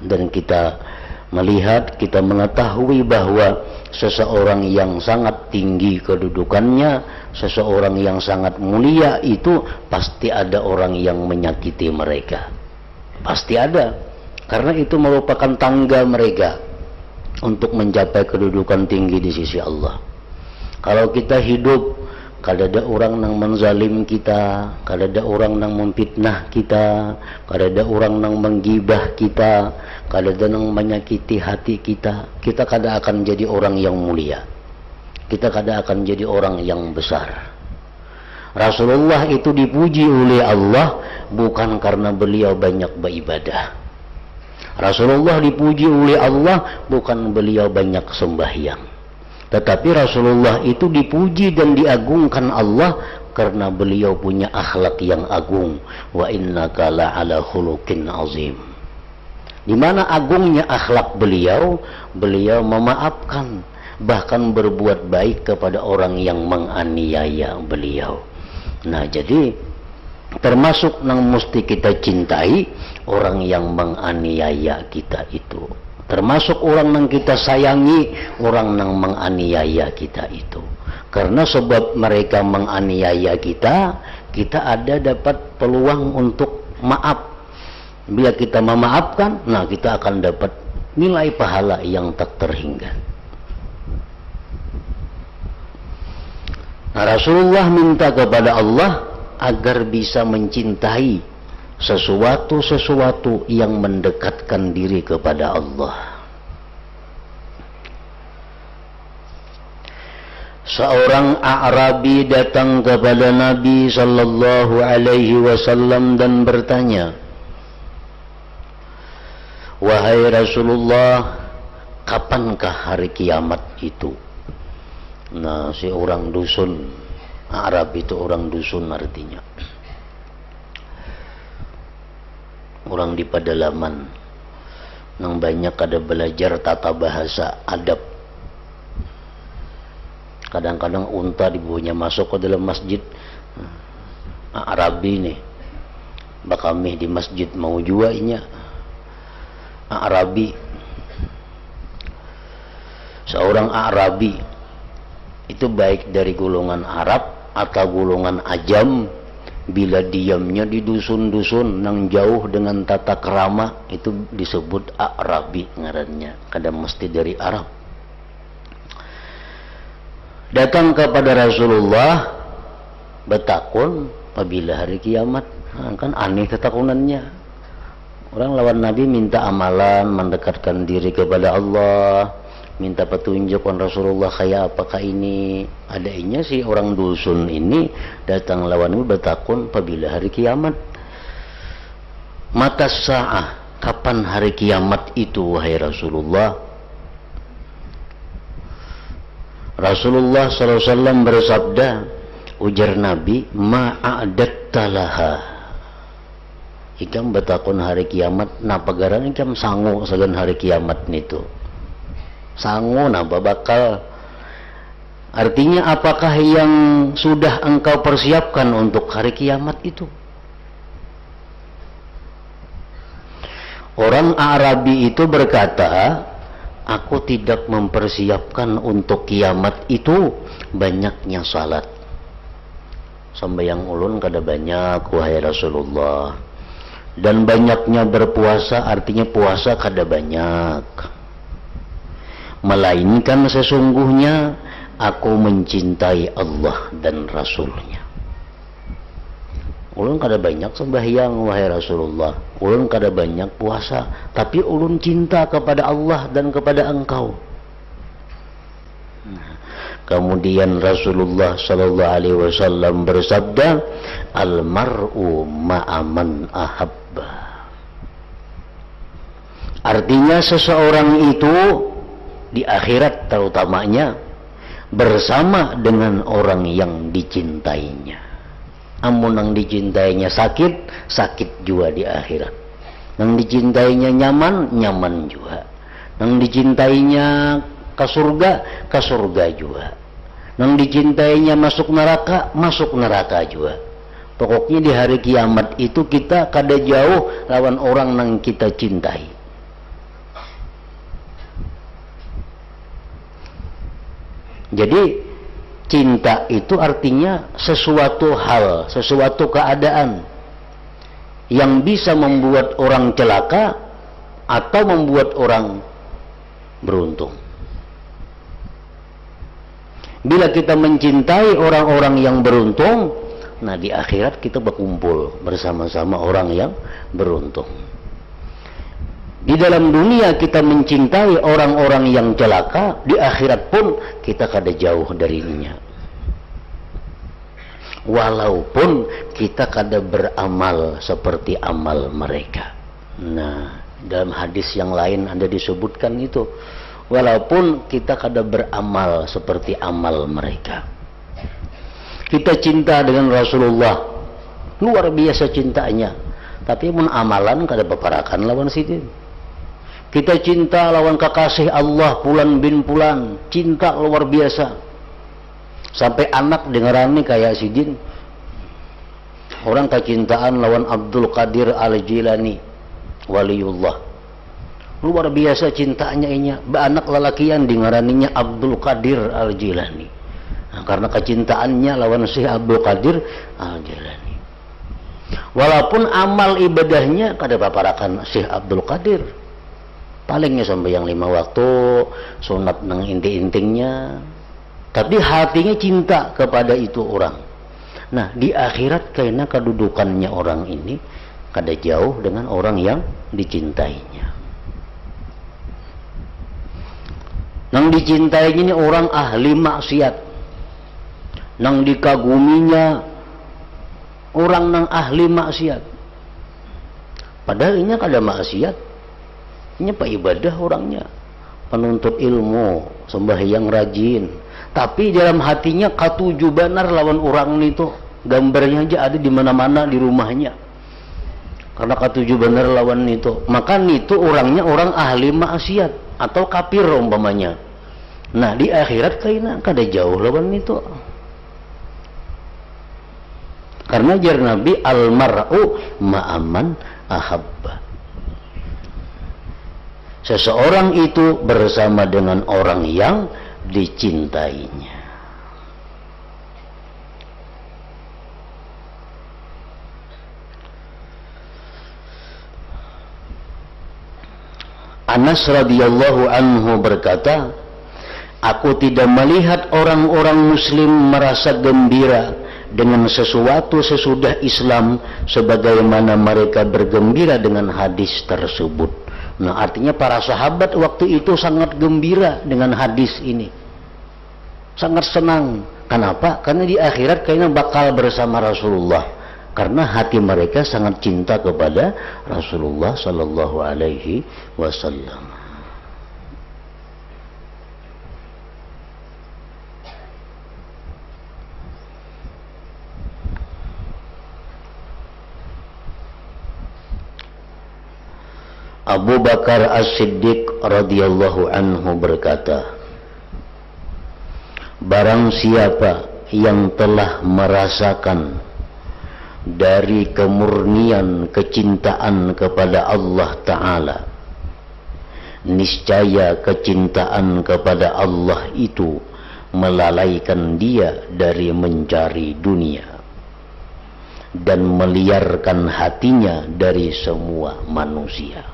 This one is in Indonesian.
dan kita melihat, kita mengetahui bahwa seseorang yang sangat tinggi kedudukannya, seseorang yang sangat mulia itu pasti ada orang yang menyakiti mereka. Pasti ada, karena itu merupakan tangga mereka untuk mencapai kedudukan tinggi di sisi Allah. Kalau kita hidup, kalau ada orang yang menzalim kita, kalau ada orang yang memfitnah kita, kalau ada orang yang menggibah kita, kalau ada yang menyakiti hati kita, kita kadang akan jadi orang yang mulia, kita kadang akan jadi orang yang besar. Rasulullah itu dipuji oleh Allah bukan karena beliau banyak beribadah. Rasulullah dipuji oleh Allah bukan beliau banyak sembahyang, tetapi Rasulullah itu dipuji dan diagungkan Allah karena beliau punya akhlak yang agung. Wa innaka la'ala khuluqin azim. Di mana agungnya akhlak beliau? Beliau memaafkan, bahkan berbuat baik kepada orang yang menganiaya beliau. Nah, jadi termasuk yang mesti kita cintai orang yang menganiaya kita itu. Termasuk orang yang kita sayangi orang yang menganiaya kita itu. Karena sebab mereka menganiaya kita, kita ada dapat peluang untuk maaf. Bila kita memaafkan, nah kita akan dapat nilai pahala yang tak terhingga. Nah, Rasulullah minta kepada Allah agar bisa mencintai sesuatu yang mendekatkan diri kepada Allah. Seorang A'rabi datang kepada Nabi sallallahu alaihi wasallam dan bertanya, "Wahai Rasulullah, kapankah hari kiamat itu?" Nah, si orang dusun, Arab itu orang dusun artinya orang di pedalaman yang banyak ada belajar tata bahasa, adab. Kadang-kadang unta dibawanya masuk ke dalam masjid. Arabi nih, bakamih di masjid mau jua inya. Arabi, seorang Arabi itu baik dari golongan Arab atau golongan Ajam, bila diamnya di dusun-dusun yang jauh dengan tata kerama itu disebut Arabi ngarannya, kadang mesti dari Arab. Datang kepada Rasulullah bertakun apabila hari kiamat. Nah, kan aneh ketakunannya. Orang lawan Nabi minta amalan, mendekatkan diri kepada Allah, minta petunjuk kan Rasulullah kayak apakah ini. Adanya si orang dusun ini datang lawan Nabi bertakun apabila hari kiamat. Mata sa'ah, kapan hari kiamat itu wahai Rasulullah? Rasulullah SAW bersabda, ujar Nabi, ma'adatta laha. Ikam bertakun hari kiamat, napa garan ikam sangu sagan hari kiamat nitu. Sangu napa bakal. Artinya apakah yang sudah engkau persiapkan untuk hari kiamat itu? Orang Arabi itu berkata, aku tidak mempersiapkan untuk kiamat itu banyaknya salat. Sembahyang ulun kada banyak wahai Rasulullah. Dan banyaknya berpuasa artinya puasa kada banyak. Melainkan sesungguhnya aku mencintai Allah dan Rasulnya. Ulun kada banyak sembahyang wahai Rasulullah, ulun kada banyak puasa, tapi ulun cinta kepada Allah dan kepada engkau. Kemudian Rasulullah sallallahu alaihi wasallam bersabda, almar'u ma'aman ahabba. Artinya seseorang itu di akhirat terutamanya bersama dengan orang yang dicintainya. Amun yang dicintainya sakit, sakit juga di akhirat. Yang dicintainya nyaman, nyaman juga. Yang dicintainya ke surga juga. Yang dicintainya masuk neraka juga. Pokoknya di hari kiamat itu kita kada jauh lawan orang yang kita cintai. Jadi cinta itu artinya sesuatu hal, sesuatu keadaan yang bisa membuat orang celaka atau membuat orang beruntung. Bila kita mencintai orang-orang yang beruntung, nah di akhirat kita berkumpul bersama-sama orang yang beruntung. Di dalam dunia kita mencintai orang-orang yang celaka, di akhirat pun kita kada jauh darinya. Walaupun kita kada beramal seperti amal mereka. Nah, dalam hadis yang lain ada disebutkan itu, walaupun kita kada beramal seperti amal mereka. Kita cinta dengan Rasulullah, luar biasa cintanya, tapi mun amalan kada paparakan lawan sidin. Kita cinta lawan kekasih Allah Fulan bin Fulan, cinta luar biasa. Sampai anak dengeran nih kayak sidin. Orang kecintaan lawan Abdul Qadir Al-Jilani, waliullah. Luar biasa cintanya inya. Anak lelakian dengeraninya Abdul Qadir Al-Jilani. Nah, karena kecintaannya lawan Syekh Abdul Qadir Al-Jilani. Walaupun amal ibadahnya kada paparakan Syekh Abdul Qadir. Palingnya sampai yang 5 waktu, sunat nang inti-intingnya, tapi hatinya cinta kepada itu orang. Nah, di akhirat karena kedudukannya orang ini kada jauh dengan orang yang dicintainya. Nang dicintainya ini orang ahli maksiat, nang dikaguminya orang nang ahli maksiat, padahal ini kada maksiat. Ini pak ibadah orangnya, penuntut ilmu, sembahyang rajin, tapi dalam hatinya katuju benar lawan orang itu, gambarnya aja ada di mana-mana di rumahnya, karena katuju benar lawan itu. Maka itu orangnya orang ahli maksiat atau kafir umpamanya. Nah di akhirat kayaknya kada jauh lawan itu, karena jar Nabi al-mar'u ma'aman ahabba. Seseorang itu bersama dengan orang yang dicintainya. Anas radhiyallahu anhu berkata, aku tidak melihat orang-orang muslim merasa gembira dengan sesuatu sesudah Islam sebagaimana mereka bergembira dengan hadis tersebut. Nah, artinya para sahabat waktu itu sangat gembira dengan hadis ini, sangat senang. Kenapa? Karena di akhirat kayaknya bakal bersama Rasulullah, karena hati mereka sangat cinta kepada Rasulullah Sallallahu Alaihi Wasallam. Abu Bakar As-Siddiq radhiyallahu anhu berkata, barang siapa yang telah merasakan dari kemurnian kecintaan kepada Allah Ta'ala, niscaya kecintaan kepada Allah itu melalaikan dia dari mencari dunia dan meliarkan hatinya dari semua manusia.